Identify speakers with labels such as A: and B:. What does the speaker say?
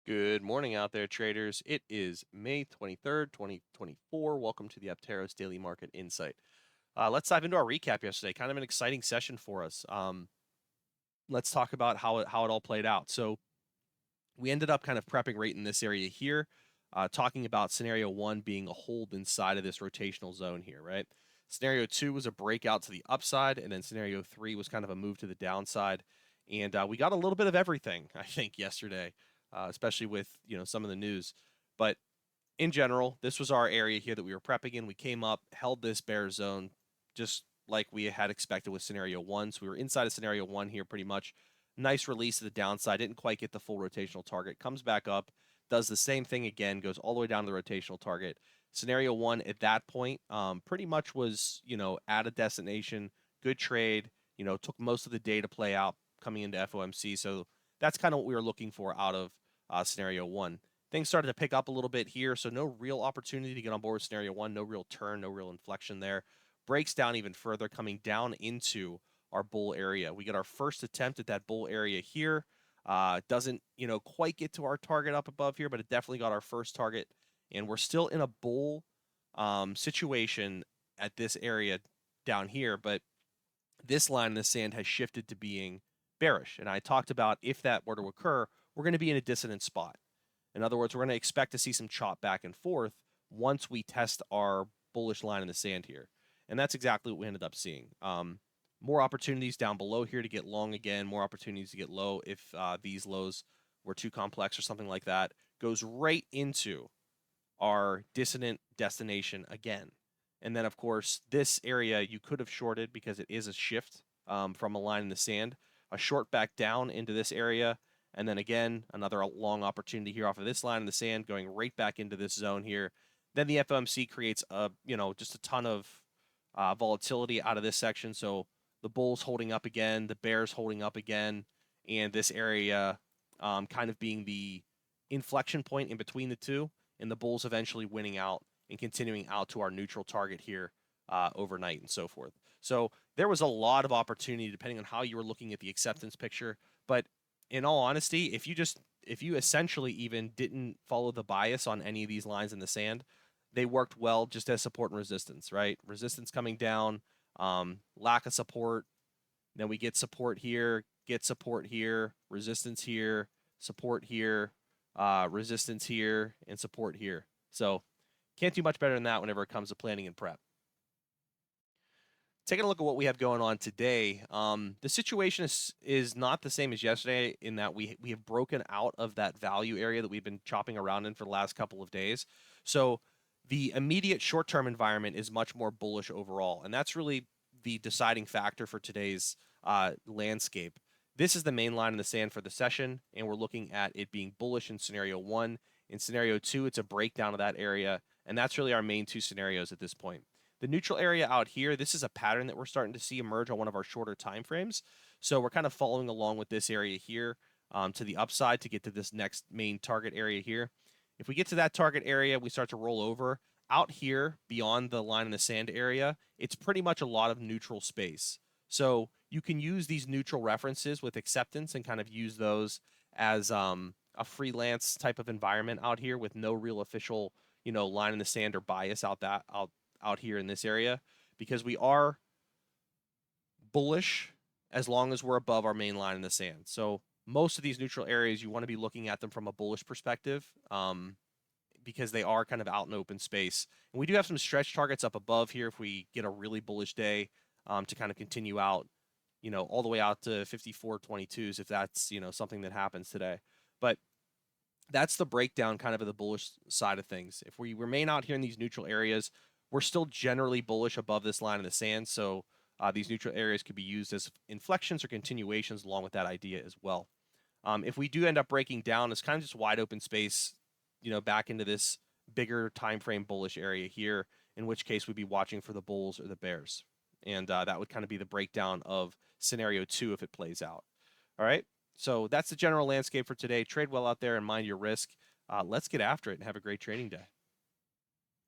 A: Good morning out there, traders. It is May 23rd, 2024. Welcome to the Apteros Daily Market Insight. Let's dive into our recap yesterday. Kind of an exciting session for us. Let's talk about how it all played out. So we ended up kind of prepping right in this area here, talking about scenario one being a hold inside of this rotational zone here, right? Scenario two was a breakout to the upside, and then scenario three was kind of a move to the downside. And we got a little bit of everything, I think, yesterday, especially with some of the news. But in general, this was our area here that we were prepping in. We came up, held this bear zone, just like we had expected with scenario one. So we were inside of scenario one here pretty much. Nice release to the downside. Didn't quite get the full rotational target. Comes back up, does the same thing again, goes all the way down to the rotational target. Scenario one at that point pretty much was, at a destination, good trade, took most of the day to play out coming into FOMC. So that's kind of what we were looking for out of scenario one. Things started to pick up a little bit here, so no real opportunity to get on board with scenario one, no real turn, no real inflection there. Breaks down even further, coming down into our bull area. We get our first attempt at that bull area here. Doesn't, quite get to our target up above here, but it definitely got our first target. And we're still in a bull situation at this area down here, but this line in the sand has shifted to being bearish. And I talked about if that were to occur, we're going to be in a dissonant spot. In other words, we're going to expect to see some chop back and forth once we test our bullish line in the sand here. And that's exactly what we ended up seeing. More opportunities down below here to get long again, more opportunities to get low if these lows were too complex or something like that. Goes right into our dissonant destination again. And then, of course, this area you could have shorted because it is a shift from a line in the sand. A short back down into this area, and then again, another long opportunity here off of this line in the sand, going right back into this zone here. Then the FOMC creates just a ton of volatility out of this section. So the bulls holding up again, the bears holding up again, and this area kind of being the inflection point in between the two, and the bulls eventually winning out and continuing out to our neutral target here overnight and so forth. So there was a lot of opportunity depending on how you were looking at the acceptance picture. But in all honesty, if you essentially even didn't follow the bias on any of these lines in the sand, they worked well just as support and resistance, right? Resistance coming down, lack of support. Then we get support here, resistance here, support here, resistance here, and support here. So can't do much better than that whenever it comes to planning and prep. Taking a look at what we have going on today, the situation is not the same as yesterday in that we have broken out of that value area that we've been chopping around in for the last couple of days. So the immediate short-term environment is much more bullish overall, and that's really the deciding factor for today's landscape. This is the main line in the sand for the session, and we're looking at it being bullish in scenario one. In scenario two, it's a breakdown of that area, and that's really our main two scenarios at this point. The neutral area out here, this is a pattern that we're starting to see emerge on one of our shorter time frames. So we're kind of following along with this area here to the upside to get to this next main target area here. If we get to that target area, we start to roll over. Out here, beyond the line in the sand area, it's pretty much a lot of neutral space. So you can use these neutral references with acceptance and kind of use those as a freelance type of environment out here with no real official, line in the sand or bias out here in this area, because we are bullish as long as we're above our main line in the sand. So most of these neutral areas, you want to be looking at them from a bullish perspective because they are kind of out in open space. And we do have some stretch targets up above here if we get a really bullish day to kind of continue out, all the way out to 54.22s if that's, something that happens today. But that's the breakdown kind of the bullish side of things. If we remain out here in these neutral areas, we're still generally bullish above this line in the sand. So these neutral areas could be used as inflections or continuations along with that idea as well. If we do end up breaking down, it's kind of just wide open space, back into this bigger time frame bullish area here, in which case we'd be watching for the bulls or the bears. And that would kind of be the breakdown of scenario two if it plays out. All right. So that's the general landscape for today. Trade well out there and mind your risk. Let's get after it and have a great trading day.